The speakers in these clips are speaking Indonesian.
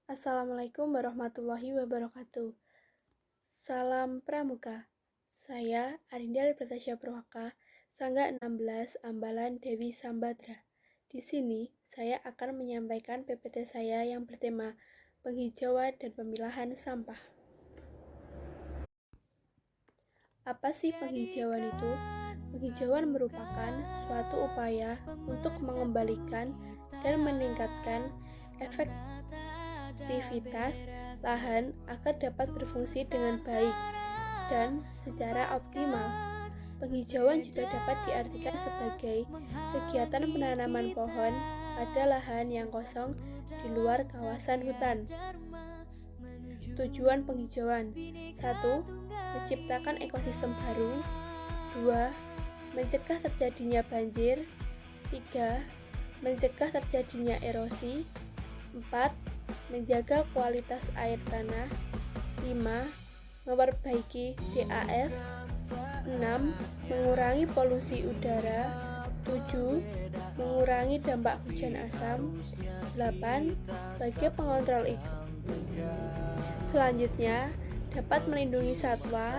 Assalamualaikum warahmatullahi wabarakatuh. Salam Pramuka. Saya Arinda Pratasya Purwaka, Sangga 16 Ambalan Dewi Sambadra. Di sini saya akan menyampaikan PPT saya yang bertema penghijauan dan pemilahan sampah. Apa sih penghijauan itu? Penghijauan merupakan suatu upaya untuk mengembalikan dan meningkatkan efektivitas lahan agar dapat berfungsi dengan baik dan secara optimal. Penghijauan juga dapat diartikan sebagai kegiatan penanaman pohon pada lahan yang kosong di luar kawasan hutan. Tujuan penghijauan: 1. Menciptakan ekosistem baru. 2. Mencegah terjadinya banjir. 3. Mencegah terjadinya erosi. 4. Menjaga kualitas air tanah. 5. Memperbaiki DAS. 6. Mengurangi polusi udara. 7. Mengurangi dampak hujan asam. 8. Sebagai pengontrol iklim. Selanjutnya, dapat melindungi satwa,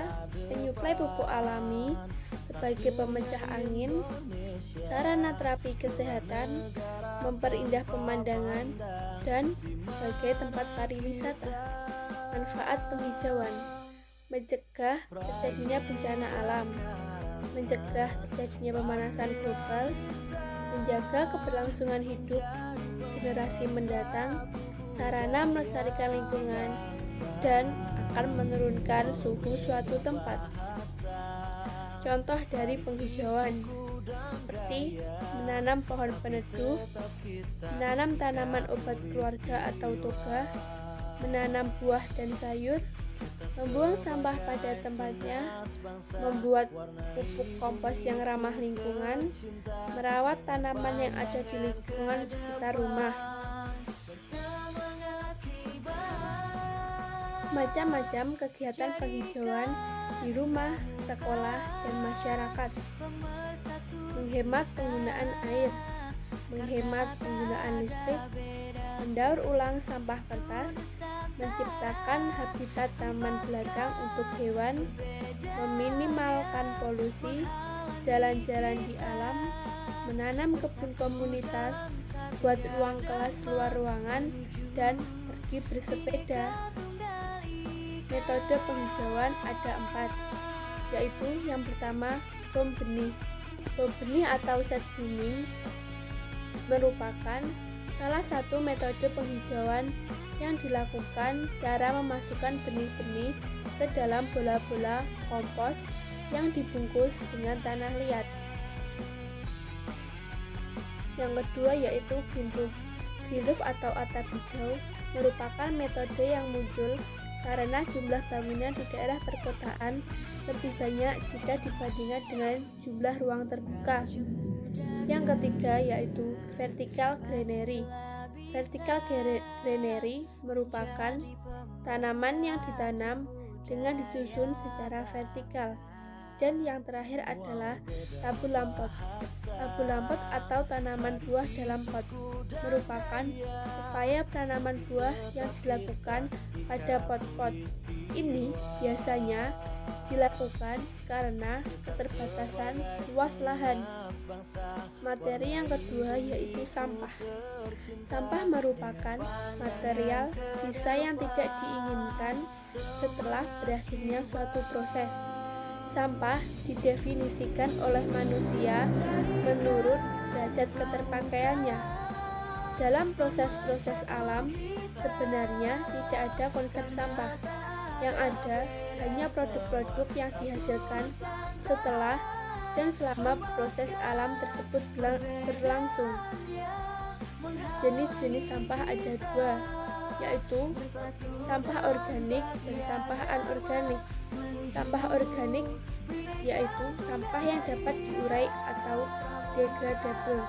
menyuplai pupuk alami sebagai pemecah angin, sarana terapi kesehatan, memperindah pemandangan, dan sebagai tempat pariwisata. Manfaat penghijauan: mencegah terjadinya bencana alam, mencegah terjadinya pemanasan global, menjaga keberlangsungan hidup generasi mendatang, sarana melestarikan lingkungan, dan akan menurunkan suhu suatu tempat. Contoh dari penghijauan seperti menanam pohon peneduh, menanam tanaman obat keluarga atau toga, menanam buah dan sayur, membuang sampah pada tempatnya, membuat pupuk kompos yang ramah lingkungan, merawat tanaman yang ada di lingkungan sekitar rumah. Macam-macam kegiatan penghijauan di rumah, sekolah, dan masyarakat. Menghemat penggunaan air, menghemat penggunaan listrik, mendaur ulang sampah kertas, menciptakan habitat taman belakang untuk hewan, meminimalkan polusi, jalan-jalan di alam, menanam kebun komunitas, buat ruang kelas luar ruangan, dan pergi bersepeda. Metode penghijauan ada 4, yaitu yang pertama, bom benih. Bom benih atau seed booming merupakan salah satu metode penghijauan yang dilakukan cara memasukkan benih-benih ke dalam bola-bola kompos yang dibungkus dengan tanah liat. Yang kedua yaitu green roof. Green roof atau atap hijau merupakan metode yang muncul karena jumlah bangunan di daerah perkotaan lebih banyak jika dibandingkan dengan jumlah ruang terbuka. Yang ketiga yaitu vertical greenery. Vertical greenery merupakan tanaman yang ditanam dengan disusun secara vertikal. Dan yang terakhir adalah tabu lampot. Tabu lampot atau tanaman buah dalam pot merupakan upaya penanaman buah yang dilakukan pada pot-pot. Ini biasanya dilakukan karena keterbatasan luas lahan. Materi yang kedua yaitu sampah. Sampah merupakan material sisa yang tidak diinginkan setelah berakhirnya suatu proses. Sampah didefinisikan oleh manusia menurut derajat keterpakaiannya. Dalam proses-proses alam, sebenarnya tidak ada konsep sampah. Yang ada hanya produk-produk yang dihasilkan setelah dan selama proses alam tersebut berlangsung. Jenis-jenis sampah ada 2, yaitu sampah organik dan sampah anorganik. Sampah organik yaitu sampah yang dapat diurai atau degradable.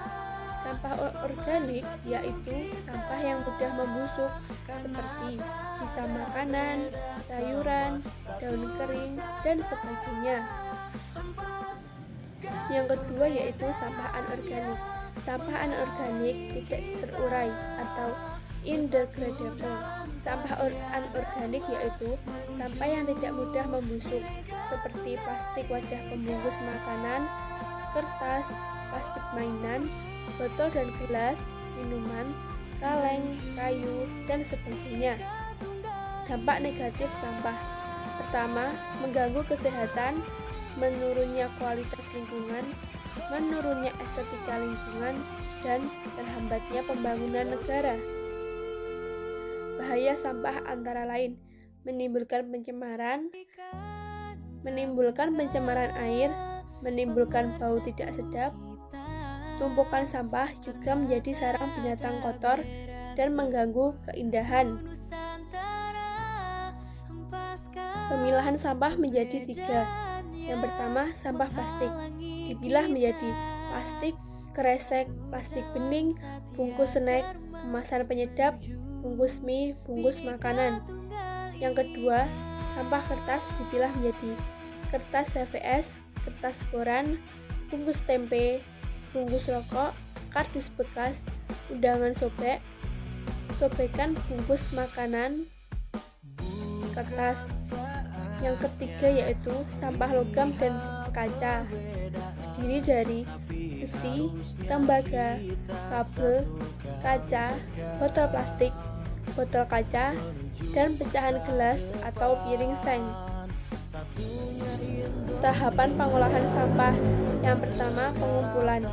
Sampah organik yaitu sampah yang mudah membusuk seperti sisa makanan, sayuran, daun kering, dan sebagainya. Yang kedua yaitu sampah anorganik. Sampah anorganik tidak terurai atau non-biodegradable. Sampah anorganik yaitu sampah yang tidak mudah membusuk, seperti plastik wadah pembungkus makanan, kertas, plastik mainan, botol dan gelas, minuman, kaleng, kayu, dan sebagainya. Dampak negatif sampah. Pertama, mengganggu kesehatan, menurunnya kualitas lingkungan, menurunnya estetika lingkungan, dan terhambatnya pembangunan negara. Bahaya sampah antara lain menimbulkan pencemaran air, menimbulkan bau tidak sedap. Tumpukan sampah juga menjadi sarang binatang kotor dan mengganggu keindahan. Pemilahan sampah menjadi 3. Yang pertama, sampah plastik. Dipilah menjadi plastik kresek, plastik bening, bungkus snack, kemasan penyedap, bungkus mie, bungkus makanan. Yang kedua, sampah kertas dipilah menjadi kertas CVS, kertas koran, bungkus tempe, bungkus rokok, kardus bekas, undangan sobek, sobekan bungkus makanan, kertas. Yang ketiga yaitu sampah logam dan kaca, terdiri dari besi, tembaga, kabel, kaca, botol plastik, botol kaca, dan pecahan gelas atau piring seng. Tahapan pengolahan sampah. Yang pertama, pengumpulan.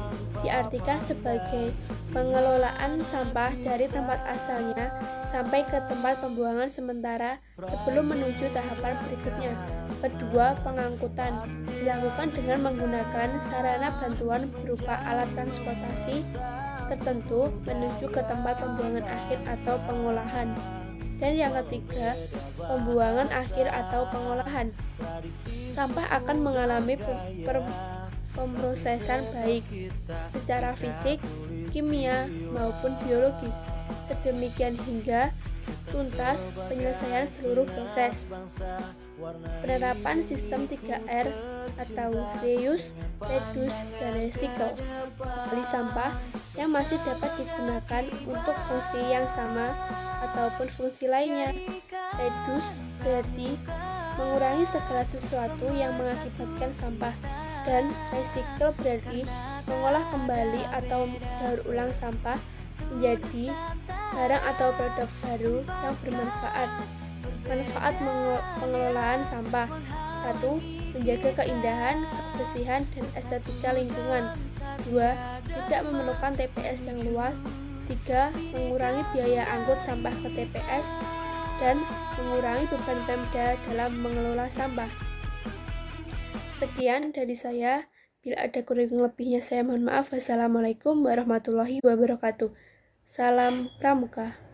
Diartikan sebagai pengelolaan sampah dari tempat asalnya sampai ke tempat pembuangan sementara sebelum menuju tahapan berikutnya. Kedua, pengangkutan. Dilakukan dengan menggunakan sarana bantuan berupa alat transportasi tertentu menuju ke tempat pembuangan akhir atau pengolahan. Dan yang ketiga, pembuangan akhir atau pengolahan. Sampah akan mengalami pemrosesan baik secara fisik, kimia, maupun biologis, sedemikian hingga tuntas penyelesaian seluruh proses. Penerapan sistem 3R atau reuse, reduce, dan recycle. Kembali sampah yang masih dapat digunakan untuk fungsi yang sama ataupun fungsi lainnya. Reduce berarti mengurangi segala sesuatu yang mengakibatkan sampah, dan recycle berarti mengolah kembali atau daur ulang sampah menjadi barang atau produk baru yang bermanfaat. Manfaat pengelolaan sampah. 1. Menjaga keindahan, kebersihan, dan estetika lingkungan. 2. Tidak memerlukan TPS yang luas. 3. Mengurangi biaya angkut sampah ke TPS dan mengurangi beban Pemda dalam mengelola sampah. Sekian dari saya. Bila ada kurang lebihnya saya mohon maaf. Wassalamualaikum warahmatullahi wabarakatuh. Salam Pramuka.